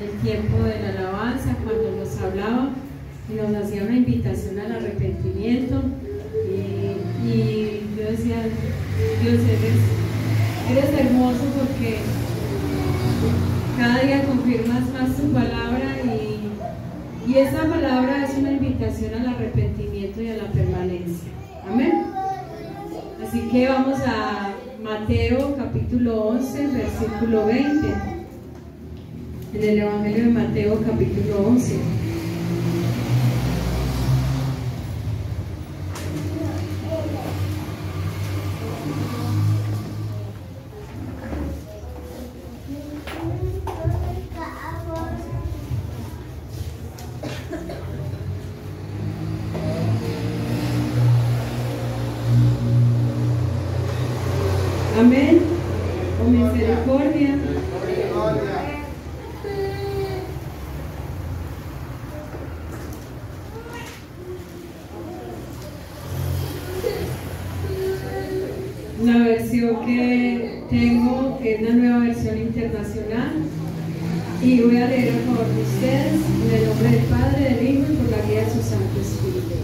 el tiempo de la alabanza, cuando nos hablaba y nos hacía una invitación al arrepentimiento. Y yo decía, Dios, eres hermoso, porque cada día confirmas más tu palabra, y esa palabra es una invitación al arrepentimiento y a la permanencia. Amén. Así que vamos a Mateo capítulo 11, versículo 20. En el Evangelio de Mateo capítulo 11. Amén. Con misericordia. La versión que tengo es la nueva versión internacional, y voy a leer a favor de ustedes en el nombre del Padre, del Hijo y por la guía de su Santo Espíritu.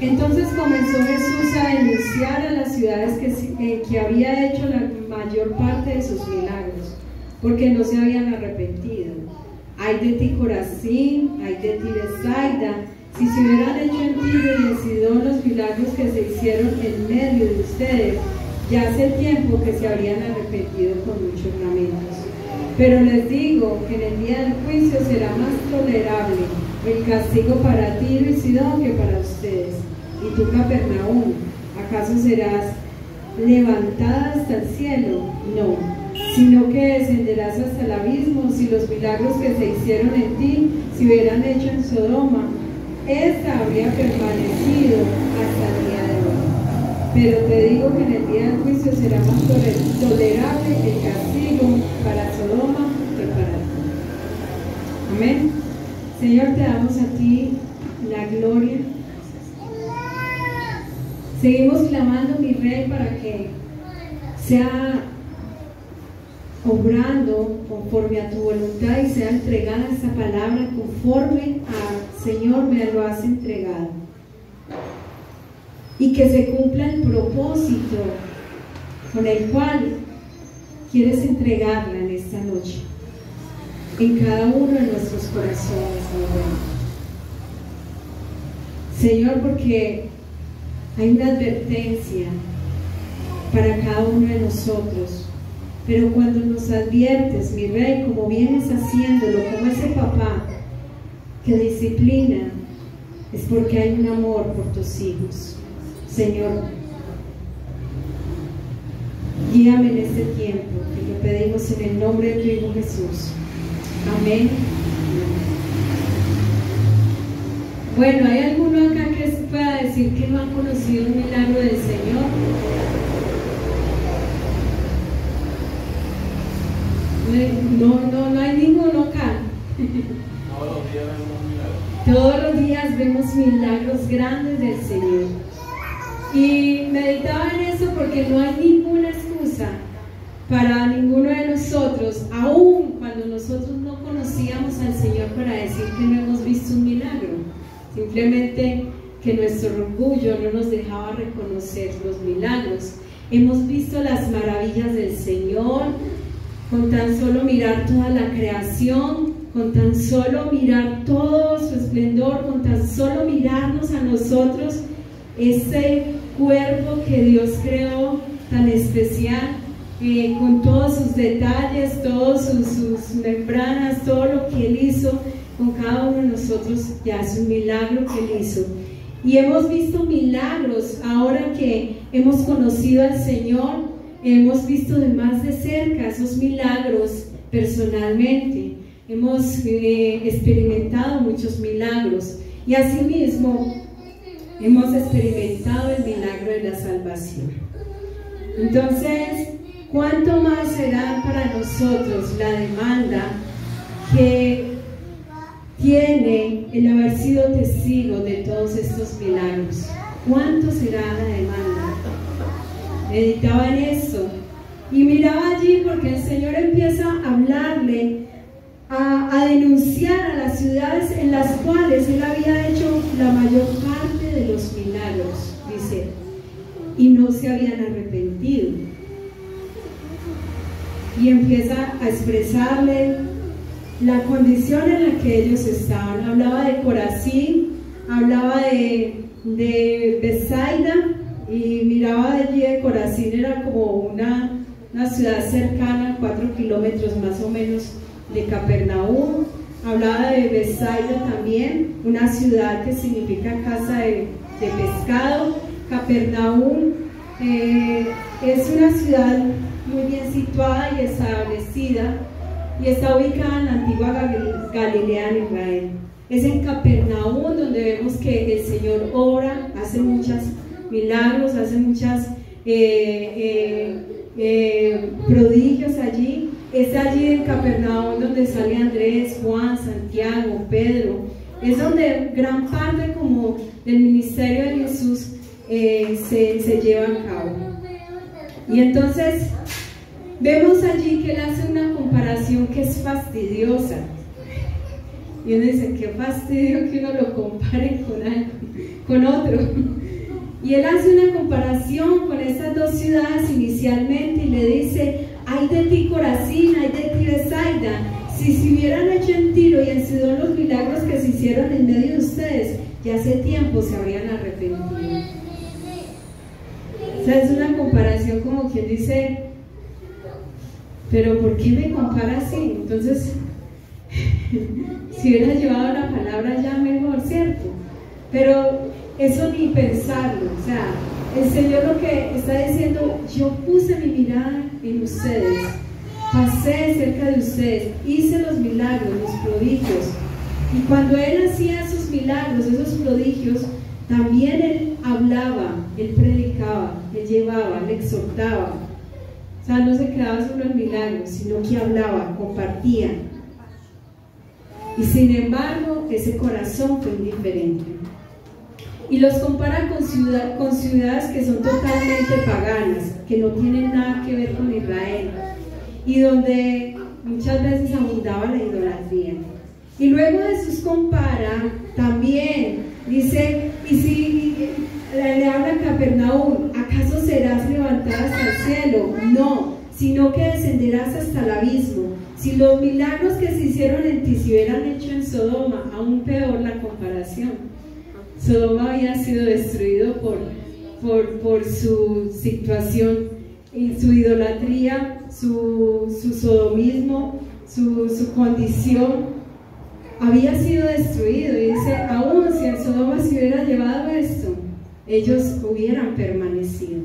Entonces comenzó Jesús a denunciar a las ciudades que había hecho la mayor parte de sus milagros, porque no se habían arrepentido. Ay de ti, Corazín, ay de ti, Betsaida, si se hubieran hecho en Tiro y en Sidón los milagros que se hicieron en medio de ustedes, ya hace tiempo que se habrían arrepentido con muchos lamentos. Pero les digo que en el día del juicio será más tolerable el castigo para Tiro y Sidón que para ustedes. Y tú, Capernaum, ¿acaso serás levantada hasta el cielo? No, sino que descenderás hasta el abismo. Si los milagros que se hicieron en ti se hubieran hecho en Sodoma, esta habría permanecido hasta el día de hoy. Pero te digo que en el día del juicio será más tolerable el castigo para Sodoma que para ti. Amén. Señor, te damos a ti la gloria. Seguimos clamando, mi Rey, para que sea obrando conforme a tu voluntad y sea entregada esta palabra conforme a, Señor, me lo has entregado. Y que se cumpla el propósito con el cual quieres entregarla en esta noche, en cada uno de nuestros corazones, mi Rey. Señor, porque hay una advertencia para cada uno de nosotros, pero cuando nos adviertes, mi Rey, como vienes haciéndolo, como ese papá que disciplina, es porque hay un amor por tus hijos. Señor, guíame en este tiempo, que lo pedimos en el nombre de tu Hijo Jesús. Amén. Bueno, ¿hay alguno acá que pueda decir que no ha conocido un milagro del Señor? No hay ninguno acá. Todos los días vemos milagros grandes del Señor. Y meditaba en eso porque no hay ninguna excusa para ninguno de nosotros, aun cuando nosotros no conocíamos al Señor, para decir que no hemos visto un milagro. Simplemente que nuestro orgullo no nos dejaba reconocer los milagros. Hemos visto las maravillas del Señor, con tan solo mirar toda la creación, con tan solo mirar todo su esplendor, con tan solo mirarnos a nosotros, ese cuerpo que Dios creó tan especial, con todos sus detalles, todas sus membranas, todo lo que Él hizo con cada uno de nosotros, ya es un milagro que Él hizo. Y hemos visto milagros ahora que hemos conocido al Señor, hemos visto de más de cerca esos milagros personalmente, hemos experimentado muchos milagros, y asimismo hemos experimentado el milagro de la salvación. Entonces, ¿cuánto más será para nosotros la demanda que tiene el haber sido testigo de todos estos milagros? ¿Cuánto será la demanda? Meditaba en eso y miraba allí, porque el Señor empieza a hablarle, a denunciar a las ciudades en las cuales él había hecho la mayor parte de los milagros, dice, y no se habían arrepentido. Y empieza a expresarle la condición en la que ellos estaban. Hablaba de Corazín, hablaba de Bethsaida, y miraba allí de Corazín, era como una ciudad cercana, 4 kilómetros más o menos de Capernaum. Hablaba de Bethsaida también, una ciudad que significa casa de pescado. Capernaum es una ciudad muy bien situada y establecida, y está ubicada en la antigua Galilea en Israel. Es en Capernaum donde vemos que el Señor obra, hace muchos milagros, hace muchas prodigios allí. Es allí en Capernaum donde sale Andrés, Juan, Santiago, Pedro. Es donde gran parte como del ministerio de Jesús se lleva a cabo. Y entonces vemos allí que él hace una comparación que es fastidiosa. Y uno dice, qué fastidio que uno lo compare con otro. Y él hace una comparación con estas dos ciudades inicialmente y le dice, ay de ti Corazín, ay de ti Bethsaida, si se hubieran hecho en Tiro y en Sidón los milagros que se hicieron en medio de ustedes, ya hace tiempo se habrían arrepentido. O sea, es una comparación como quien dice, pero ¿por qué me compara así? Entonces, si hubiera llevado la palabra ya mejor, ¿cierto? Pero eso ni pensarlo. O sea, el Señor lo que está diciendo, yo puse mi mirada en ustedes, pasé cerca de ustedes, hice los milagros, los prodigios, y cuando Él hacía esos milagros, esos prodigios, también Él hablaba, Él predicaba, Él llevaba, Él exhortaba. O sea, no se quedaba solo en milagros, sino que hablaba, compartía. Y sin embargo, ese corazón fue indiferente. Y los compara con ciudades que son totalmente paganas, que no tienen nada que ver con Israel, y donde muchas veces abundaba la idolatría. Y luego Jesús compara también, dice, y si le habla a Capernaum, ¿acaso serás levantada hasta el cielo? No, sino que descenderás hasta el abismo. Si los milagros que se hicieron en ti se hubieran hecho en Sodoma, aún peor la comparación. Sodoma había sido destruido por su situación y su idolatría, su sodomismo, su condición había sido destruido. Y dice, aún si en Sodoma se hubiera llevado esto, ellos hubieran permanecido.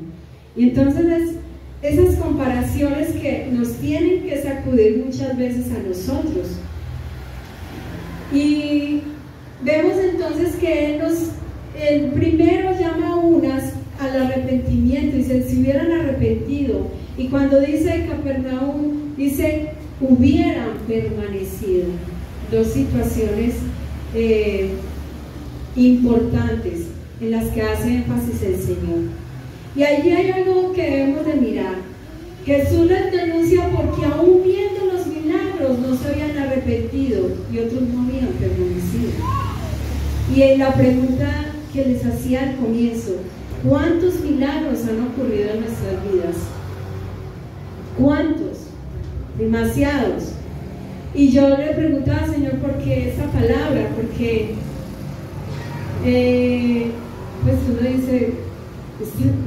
Y entonces esas comparaciones que nos tienen que sacudir muchas veces a nosotros. Y vemos entonces que el primero llama a unas al arrepentimiento, dice, si hubieran arrepentido. Y cuando dice Capernaum, dice, hubieran permanecido. Dos situaciones importantes en las que hace énfasis el Señor. Y allí hay algo que debemos de mirar. Jesús les denuncia porque aún viendo los milagros no se habían arrepentido y otros no habían permanecido. Y en la pregunta que les hacía al comienzo, ¿cuántos milagros han ocurrido en nuestras vidas? ¿Cuántos? Demasiados. Y yo le preguntaba al Señor, ¿por qué esa palabra? Porque pues uno dice,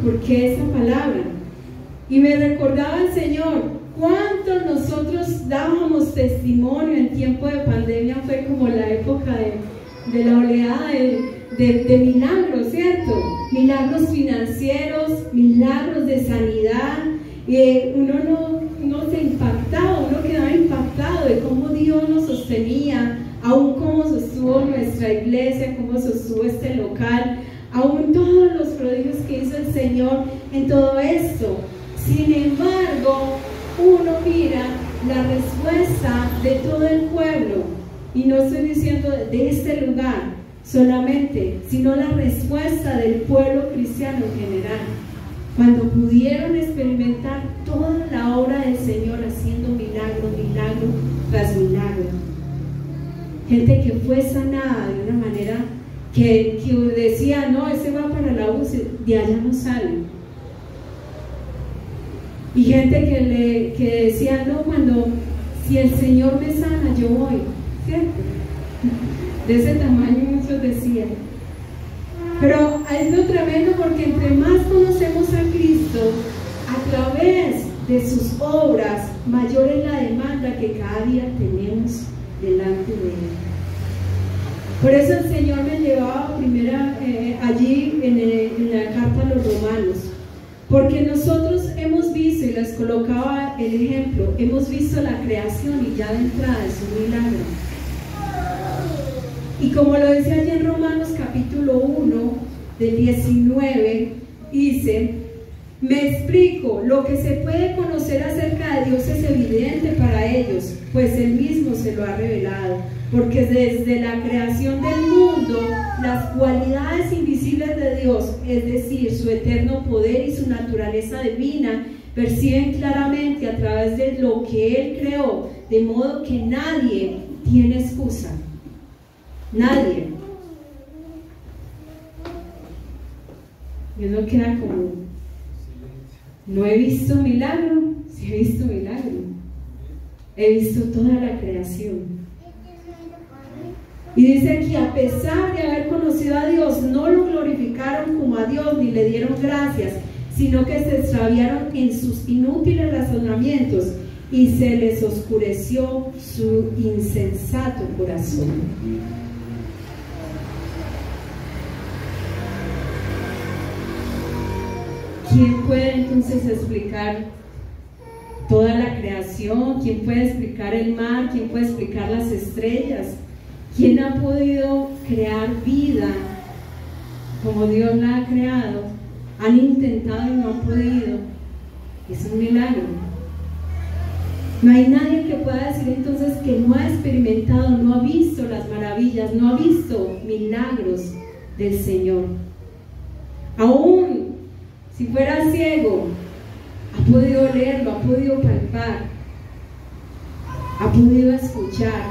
¿por qué esa palabra? Y me recordaba el Señor, ¿cuánto nosotros dábamos testimonio en tiempo de pandemia? Fue como la época de la oleada de milagros, ¿cierto? Milagros financieros, milagros de sanidad. Uno se impactaba, uno quedaba impactado de cómo Dios nos sostenía, aún cómo sostuvo nuestra iglesia, cómo sostuvo este local, aún todos los prodigios que hizo el Señor en todo esto. Sin embargo, uno mira la respuesta de todo el pueblo, y no estoy diciendo de este lugar solamente, sino la respuesta del pueblo cristiano en general, cuando pudieron experimentar toda la obra del Señor haciendo milagro, milagro tras milagro. gente que fue sanada de una manera que decía, no, ese va para la UCI, de allá no sale. Y gente que decía, no, si el Señor me sana, yo voy, ¿cierto? De ese tamaño muchos decían. Pero es lo tremendo, porque entre más conocemos a Cristo, a través de sus obras, mayor es la demanda que cada día tenemos delante de Él. Por eso el Señor me llevaba allí en la carta a los Romanos, porque nosotros hemos visto, y les colocaba el ejemplo, hemos visto la creación y ya de entrada es un milagro. Y como lo decía allí en Romanos capítulo 1, del 19, dice, me explico, lo que se puede conocer acerca de Dios es evidente para ellos, pues Él mismo se lo ha revelado, porque desde la creación del mundo, las cualidades invisibles de Dios, es decir, su eterno poder y su naturaleza divina, perciben claramente a través de lo que Él creó, de modo que nadie tiene excusa. Nadie. Y uno queda como, no he visto milagro. Sí he visto milagro. He visto toda la creación. Y dice aquí, a pesar de haber conocido a Dios, no lo glorificaron como a Dios ni le dieron gracias, sino que se extraviaron en sus inútiles razonamientos y se les oscureció su insensato corazón. ¿Quién puede entonces explicar toda la creación? ¿Quién puede explicar el mar? ¿Quién puede explicar las estrellas? ¿Quién ha podido crear vida como Dios la ha creado? Han intentado y no han podido. Es un milagro. No hay nadie que pueda decir entonces que no ha experimentado, no ha visto las maravillas, no ha visto milagros del Señor. Aún si fuera ciego, ha podido leerlo, ha podido palpar, ha podido escuchar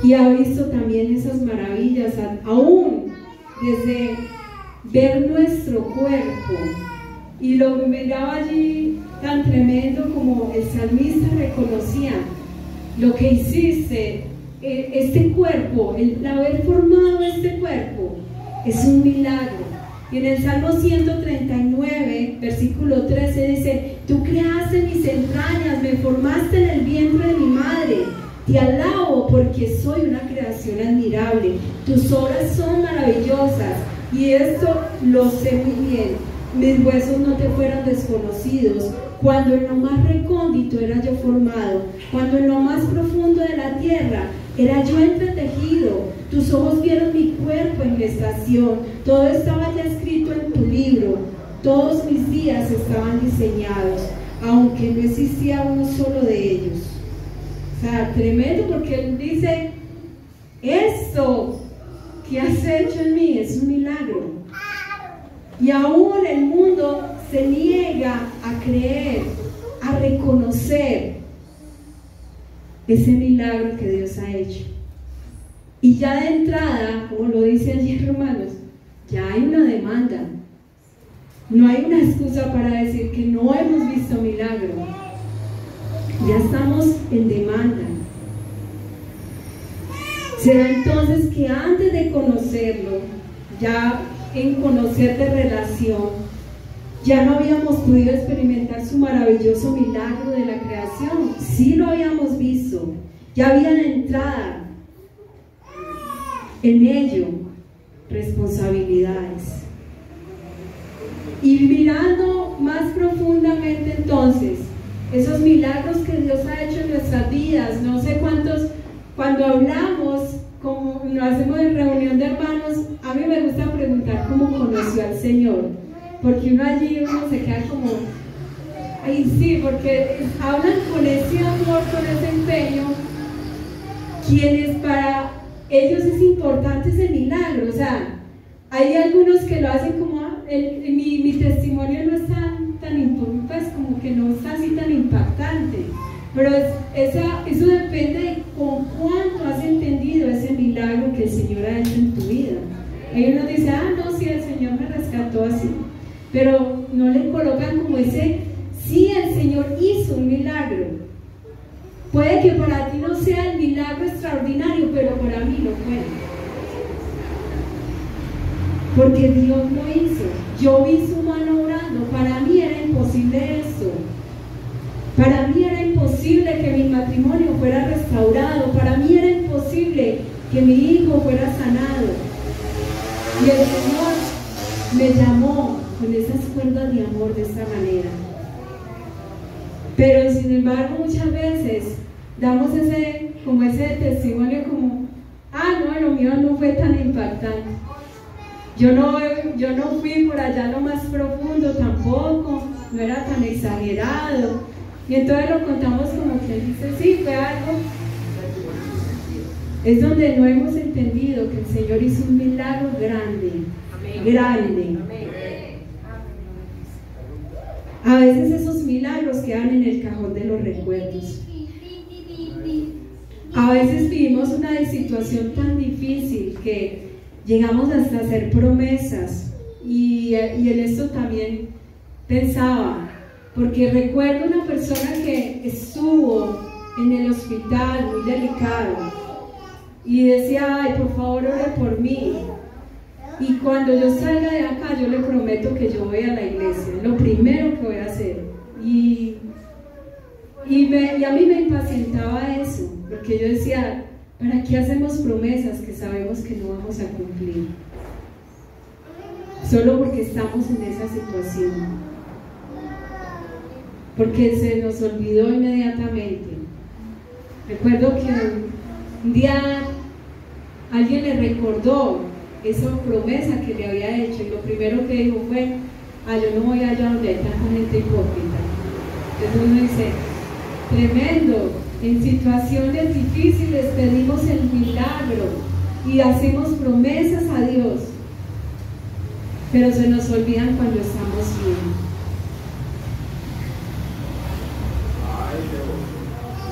y ha visto también esas maravillas, aún desde ver nuestro cuerpo. Y lo miraba allí tan tremendo, como el salmista reconocía lo que hiciste, este cuerpo, el haber formado este cuerpo es un milagro. Y en el Salmo 139, versículo 13 dice, tú creaste mis entrañas, me formaste en el vientre de mi madre. Te alabo porque soy una creación admirable. Tus obras son maravillosas y esto lo sé muy bien. Mis huesos no te fueron desconocidos, cuando en lo más recóndito era yo formado, cuando en lo más profundo de la tierra era yo entretejido. Tus ojos vieron mi cuerpo en gestación, todo estaba ya escrito en tu libro, todos mis días estaban diseñados, aunque no existía uno solo de ellos. O sea, tremendo, porque él dice, esto que has hecho en mí es un milagro. Y aún el mundo se niega a creer, a reconocer ese milagro que Dios ha hecho. Y ya de entrada, como lo dice allí en Romanos, ya hay una demanda. No hay una excusa para decir que no hemos visto milagro. Ya estamos en demanda. Será entonces que antes de conocerlo, ya en conocer de relación, ya no habíamos podido experimentar su maravilloso milagro de la creación. Sí lo habíamos visto, ya había de entrada en ello responsabilidades. Y mirando más profundamente entonces esos milagros que Dios ha hecho en nuestras vidas, no sé cuántos, cuando hablamos, como lo hacemos en reunión de hermanos, a mí me gusta preguntar cómo conoció al Señor, porque uno se queda como, ay sí, porque hablan con ese amor, con ese empeño, quienes para ellos es importante ese milagro. O sea, hay algunos que lo hacen como, mi testimonio no es tan pues como que no está así tan impactante, Pero eso depende de con cuánto has entendido ese milagro que el Señor ha hecho en tu vida. Hay uno dice, no, sí, el Señor me rescató así, pero no le colocan como ese, sí, el Señor hizo un milagro. Puede que para ti no sea el milagro extraordinario, pero para mí lo fue. Porque Dios lo hizo. Yo vi su mano obrando. Para mí era imposible esto. Para mí era imposible que mi matrimonio fuera restaurado. Para mí era imposible que mi hijo fuera sanado. Y el Señor me llamó con esas cuerdas de amor de esta manera. Pero sin embargo muchas veces damos ese testimonio como, no, lo mío no fue tan impactante. Yo no fui por allá lo más profundo tampoco, no era tan exagerado. Y entonces lo contamos como que dice, sí, fue algo. Es donde no hemos entendido que el Señor hizo un milagro grande, grande. A veces esos milagros quedan en el cajón de los recuerdos. A veces vivimos una situación tan difícil que llegamos hasta hacer promesas y en esto también pensaba, porque recuerdo una persona que estuvo en el hospital muy delicado y decía, por favor ore por mí, y cuando yo salga de acá yo le prometo que yo voy a la iglesia, lo primero que voy a hacer. Y a mí me impacientaba eso, porque yo decía, ¿para qué hacemos promesas que sabemos que no vamos a cumplir? Solo porque estamos en esa situación. Porque se nos olvidó inmediatamente. Recuerdo que un día alguien le recordó esa promesa que le había hecho y lo primero que dijo fue, yo no voy allá donde hay tanta gente hipócrita. Entonces uno dice, tremendo. En situaciones difíciles pedimos el milagro y hacemos promesas a Dios, pero se nos olvidan cuando estamos bien.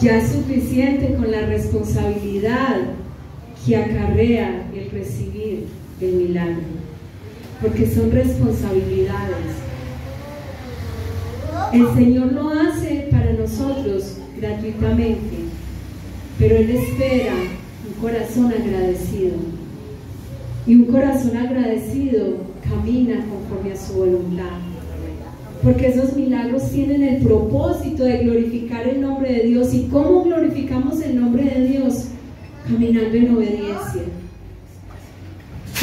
Ya es suficiente con la responsabilidad que acarrea el recibir el milagro, porque son responsabilidades. El Señor lo hace para nosotros gratuitamente, pero Él espera un corazón agradecido, y un corazón agradecido camina conforme a su voluntad, porque esos milagros tienen el propósito de glorificar el nombre de Dios. ¿Y cómo glorificamos el nombre de Dios? Caminando en obediencia.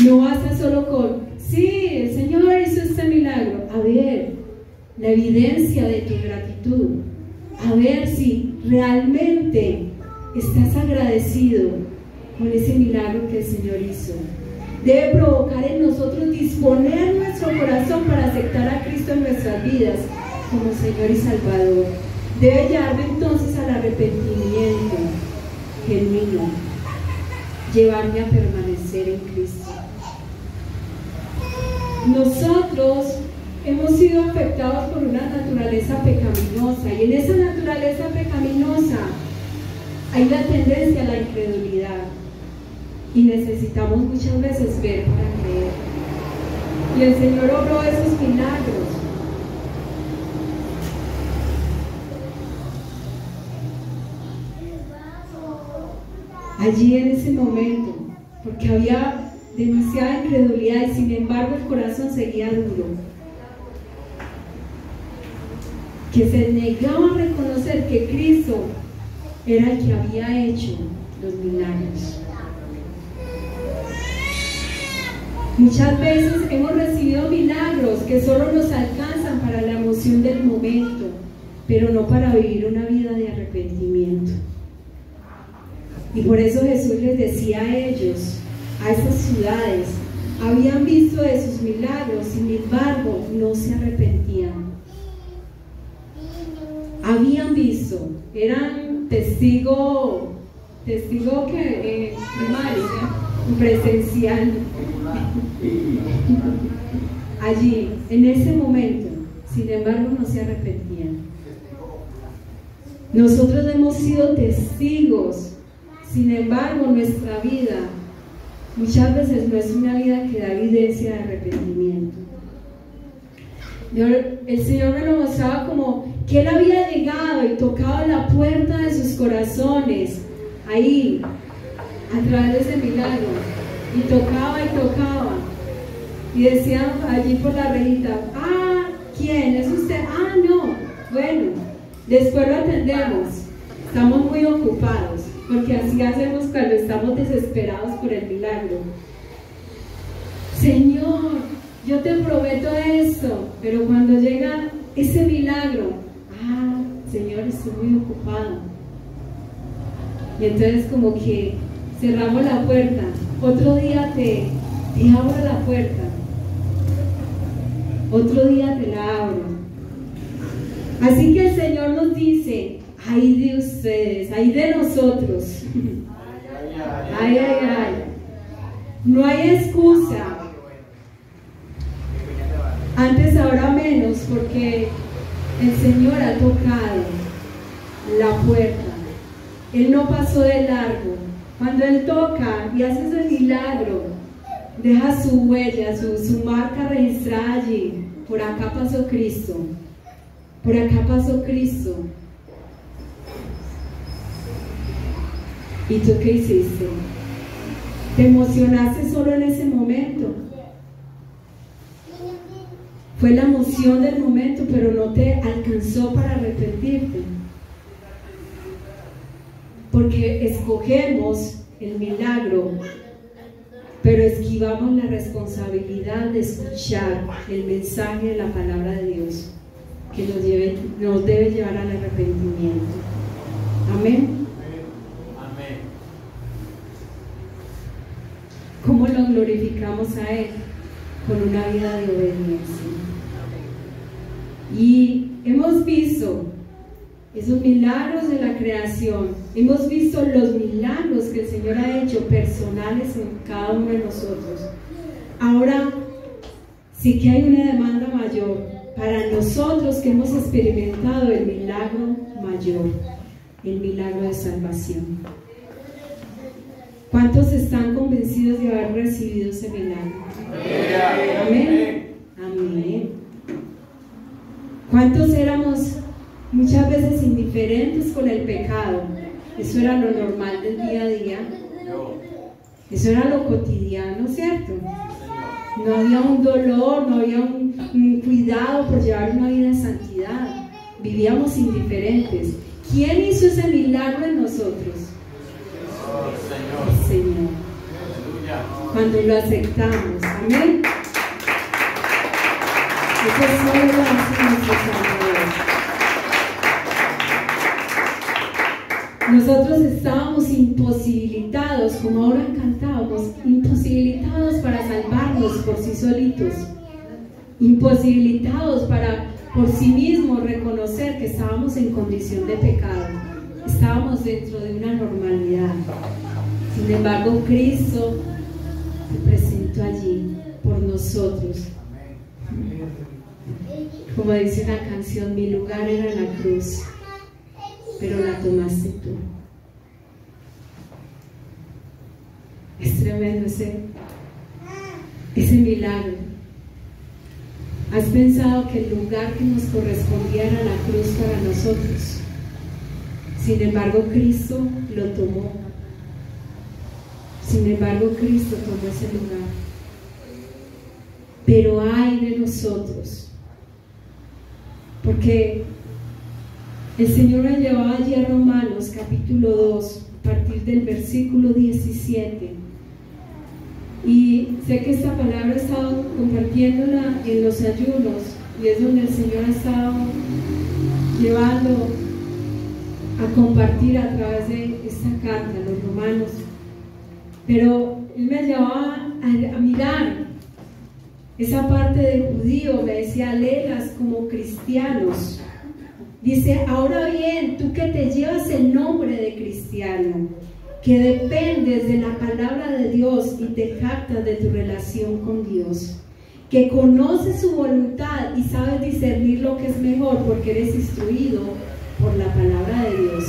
No basta solo con, sí, el Señor hizo este milagro. A ver, la evidencia de tu gratitud, a ver si realmente estás agradecido con ese milagro que el Señor hizo. Debe provocar en nosotros disponer nuestro corazón para aceptar a Cristo en nuestras vidas como Señor y Salvador. Debe llevarme entonces al arrepentimiento genuino, llevarme a permanecer en Cristo. Nosotros hemos sido afectados por una naturaleza pecaminosa, y en esa naturaleza pecaminosa hay la tendencia a la incredulidad, y necesitamos muchas veces ver para creer. Y el Señor obró esos milagros. Allí en ese momento, porque había demasiada incredulidad y sin embargo el corazón seguía duro, que se negaba a reconocer que Cristo era el que había hecho los milagros. Muchas veces hemos recibido milagros que solo nos alcanzan para la emoción del momento, pero no para vivir una vida de arrepentimiento. Y por eso Jesús les decía a ellos, a esas ciudades, habían visto de sus milagros, sin embargo no se arrepentían. Habían visto, eran testigo que primario, presencial, allí, en ese momento, sin embargo no se arrepentían. Nosotros hemos sido testigos. Sin embargo, nuestra vida muchas veces no es una vida que da evidencia de arrepentimiento. El Señor me lo mostraba como que Él había llegado y tocado la puerta de sus corazones, ahí, a través de ese milagro, y tocaba, y decía allí por la rejita: ah, ¿quién? ¿Es usted? Ah, no, bueno, después lo atendemos, estamos muy ocupados, porque así hacemos cuando estamos desesperados por el milagro. Señor, yo te prometo esto, pero cuando llega ese milagro, ah, Señor, estoy muy ocupado. Y entonces como que cerramos la puerta. Otro día te abro la puerta, otro día te la abro. Así que el Señor nos dice: ay de ustedes, ay de nosotros, ay, ay, ay, no hay excusa. Antes, ahora menos, porque el Señor ha tocado la puerta. Él no pasó de largo. Cuando Él toca y hace ese milagro, deja su huella, su marca registrada allí. Por acá pasó Cristo. Por acá pasó Cristo. ¿Y tú qué hiciste? ¿Te emocionaste solo en ese momento? Fue la emoción del momento, pero no te alcanzó para arrepentirte. Porque escogemos el milagro, pero esquivamos la responsabilidad de escuchar el mensaje de la palabra de Dios, que nos debe llevar al arrepentimiento. Amén. Amén. ¿Cómo lo glorificamos a Él? Con una vida de obediencia. Y hemos visto esos milagros de la creación, hemos visto los milagros que el Señor ha hecho personales en cada uno de nosotros. Ahora sí que hay una demanda mayor para nosotros que hemos experimentado el milagro mayor, el milagro de salvación. ¿Cuántos están convencidos de haber recibido ese milagro? Amén. Amén. ¿Cuántos éramos muchas veces indiferentes con el pecado? Eso era lo normal del día a día. Eso era lo cotidiano, ¿cierto? No había un dolor, no había un cuidado por llevar una vida de santidad. Vivíamos indiferentes. ¿Quién hizo ese milagro en nosotros? El Señor. Cuando lo aceptamos. Amén. Eso solo lo hace nuestro Salvador. Nosotros estábamos imposibilitados, como ahora cantábamos, imposibilitados para salvarnos por sí solitos, imposibilitados para por sí mismos reconocer que estábamos en condición de pecado, estábamos dentro de una normalidad. Sin embargo, Cristo se presentó allí por nosotros. Como dice la canción, mi lugar era la cruz, pero la tomaste tú. Es tremendo ese milagro. ¿Has pensado que el lugar que nos correspondía era la cruz para nosotros? Sin embargo, Cristo lo tomó. Sin embargo, Cristo tomó ese lugar. Pero ay de nosotros, porque el Señor me llevaba allí a Romanos capítulo 2, a partir del versículo 17. Y sé que esta palabra he estado compartiéndola en los ayunos, y es donde el Señor ha estado llevando a compartir a través de esta carta, los romanos. Pero Él me llevaba a mirar esa parte de judío, me decía, léelas como cristianos. Dice, ahora bien, tú que te llevas el nombre de cristiano, que dependes de la palabra de Dios y te jactas de tu relación con Dios, que conoces su voluntad y sabes discernir lo que es mejor porque eres instruido por la palabra de Dios,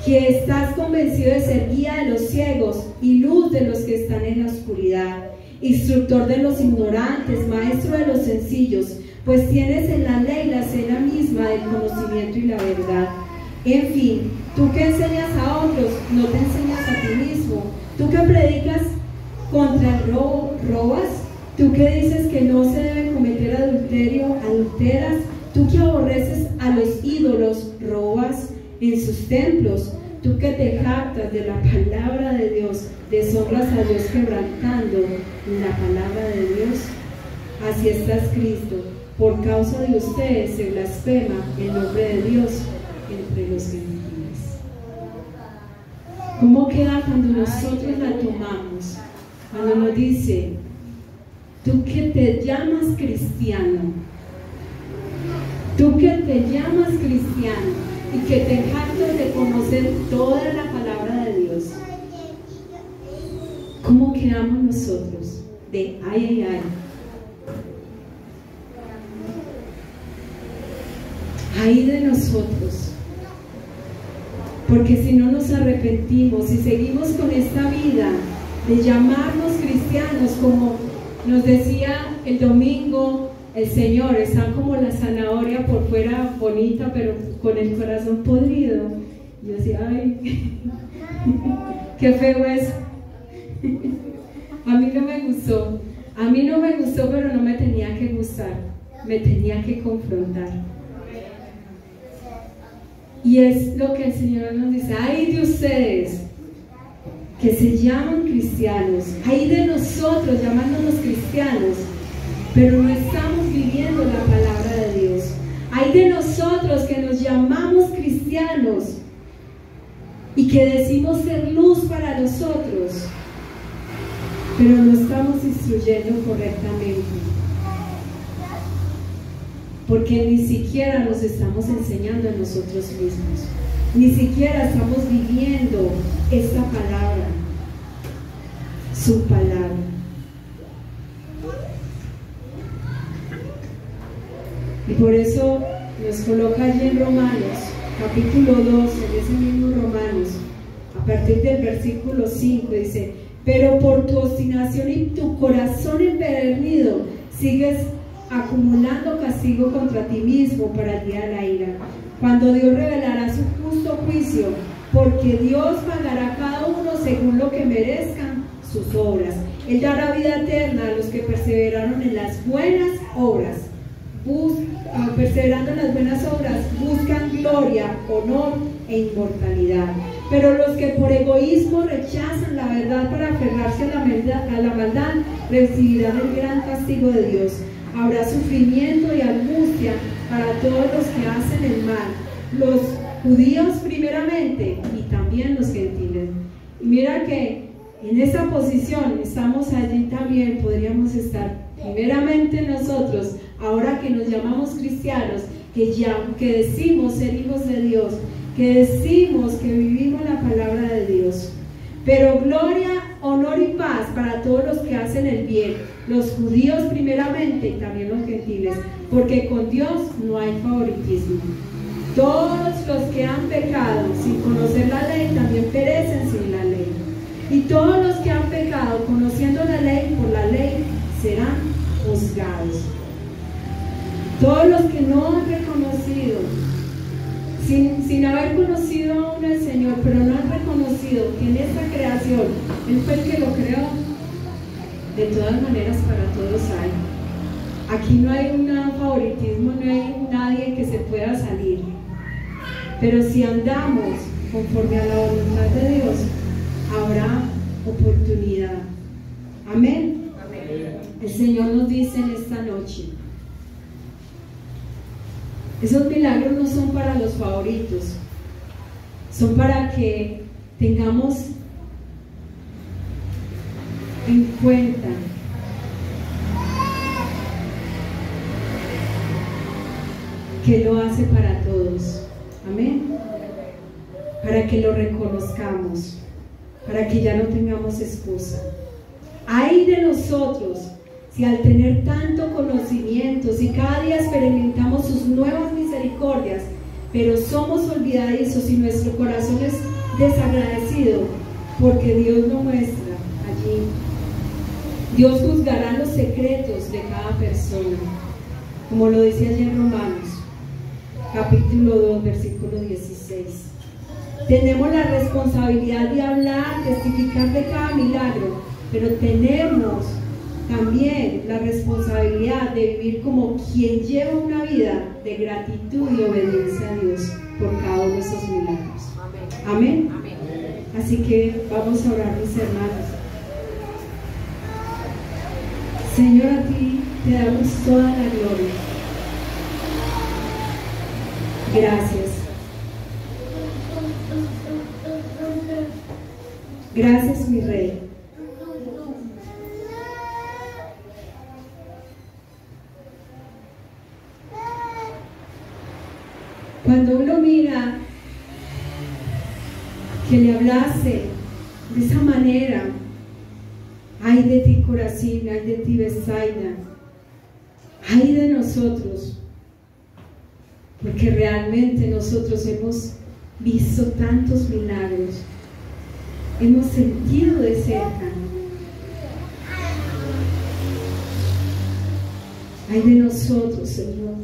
que estás convencido de ser guía de los ciegos y luz de los que están en la oscuridad, instructor de los ignorantes, maestro de los sencillos, pues tienes en la ley la cena misma del conocimiento y la verdad. En fin, tú que enseñas a otros, no te enseñas a ti mismo. Tú que predicas contra el robo, robas. Tú que dices que no se debe cometer adulterio, adulteras. Tú que aborreces a los ídolos, robas en sus templos. Tú que te jactas de la palabra de Dios, deshonras a Dios quebrantando la palabra de Dios. Así está escrito: por causa de ustedes se blasfema el nombre de Dios entre los gentiles. ¿Cómo queda cuando nosotros la tomamos? Cuando nos dice: tú que te llamas cristiano, tú que te llamas cristiano y que te jactas de conocer toda la palabra de Dios, ¿cómo quedamos nosotros? De ay, ay, ay. Ay de nosotros, porque si no nos arrepentimos y seguimos con esta vida de llamarnos cristianos, como nos decía el domingo el Señor, están como la zanahoria por fuera bonita, pero con el corazón podrido. Yo decía, ay, qué feo es. A mí no me gustó, pero no me tenía que gustar, me tenía que confrontar. Y es lo que el Señor nos dice: ay de ustedes que se llaman cristianos, ay de nosotros llamándonos cristianos, pero no estamos viviendo la palabra de Dios. Ay de nosotros que nos llamamos cristianos y que decimos ser luz para los otros, pero no estamos instruyendo correctamente, porque ni siquiera nos estamos enseñando a nosotros mismos, ni siquiera estamos viviendo esta palabra, su palabra. Y por eso nos coloca allí en Romanos, capítulo 2, en ese mismo Romanos, a partir del versículo 5, dice: pero por tu obstinación y tu corazón empedernido, sigues acumulando castigo contra ti mismo para el día de la ira, cuando Dios revelará su justo juicio, porque Dios pagará a cada uno según lo que merezcan sus obras. Él dará vida eterna a los que perseveraron en las buenas obras. Perseverando en las buenas obras, buscan gloria, honor e inmortalidad. Pero los que por egoísmo rechazan la verdad para aferrarse a la maldad, recibirán el gran castigo de Dios. Habrá sufrimiento y angustia para todos los que hacen el mal, los judíos primeramente y también los gentiles. Y mira que en esa posición estamos allí también, podríamos estar primeramente nosotros, ahora que nos llamamos cristianos, que decimos ser hijos de Dios, que decimos que vivimos la palabra de Dios. Pero gloria, honor y paz para todos los que hacen el bien, los judíos primeramente y también los gentiles, porque con Dios no hay favoritismo. Todos los que han pecado sin conocer la ley también perecen sin la ley, y todos los que han pecado conociendo la ley por la ley serán juzgados. Todos los que no han reconocido, sin haber conocido aún al Señor, pero no han reconocido que en esta creación Él fue el que lo creó, de todas maneras para todos hay. Aquí no hay un favoritismo, no hay nadie que se pueda salir. Pero si andamos conforme a la voluntad de Dios, habrá oportunidad. Amén. Amén. El Señor nos dice en esta noche: esos milagros no son para los favoritos, son para que tengamos en cuenta que lo hace para todos. Amén. Para que lo reconozcamos, para que ya no tengamos excusa. Ay de nosotros si al tener tanto conocimiento, si cada día experimentamos sus nuevas misericordias, pero somos olvidadizos y nuestro corazón es desagradecido, porque Dios lo muestra allí. Dios juzgará los secretos de cada persona, como lo dice allí en Romanos, capítulo 2, versículo 16. Tenemos la responsabilidad de hablar, testificar de cada milagro, pero tenemos también la responsabilidad de vivir como quien lleva una vida de gratitud y obediencia a Dios por cada uno de esos milagros. Amén. Amén. Así que vamos a orar, mis hermanos. Señor, a ti te damos toda la gloria. Gracias. Gracias, mi Rey. Cuando uno mira que le hablase de esa manera, ay de ti, Corazín, ay de ti, Betsaida, ay de nosotros, porque realmente nosotros hemos visto tantos milagros, hemos sentido de cerca. Ay de nosotros, Señor,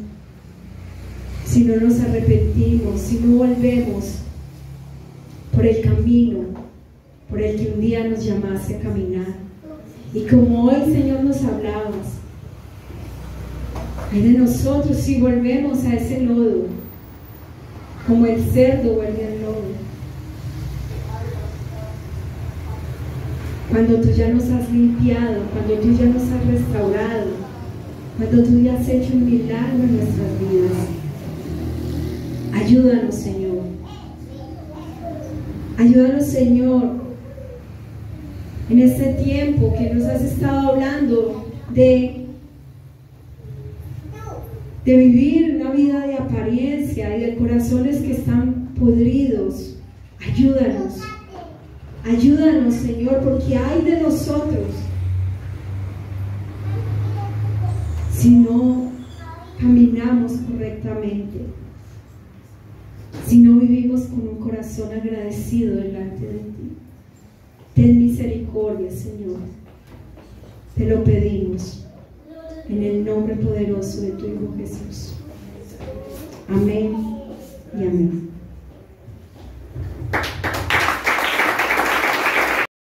si no nos arrepentimos, si no volvemos por el camino por el que un día nos llamaste a caminar. Y como hoy, Señor, nos hablabas, ay de nosotros si volvemos a ese lodo, como el cerdo vuelve al lodo. Cuando tú ya nos has limpiado, cuando tú ya nos has restaurado, cuando tú ya has hecho un milagro en nuestras vidas. Ayúdanos, Señor. Ayúdanos, Señor, en este tiempo que nos has estado hablando de vivir una vida de apariencia y de corazones que están podridos. Ayúdanos. Ayúdanos, Señor, porque hay de nosotros si no caminamos correctamente, si no vivimos con un corazón agradecido delante de ti. Ten misericordia, Señor. Te lo pedimos en el nombre poderoso de tu Hijo Jesús. Amén y amén.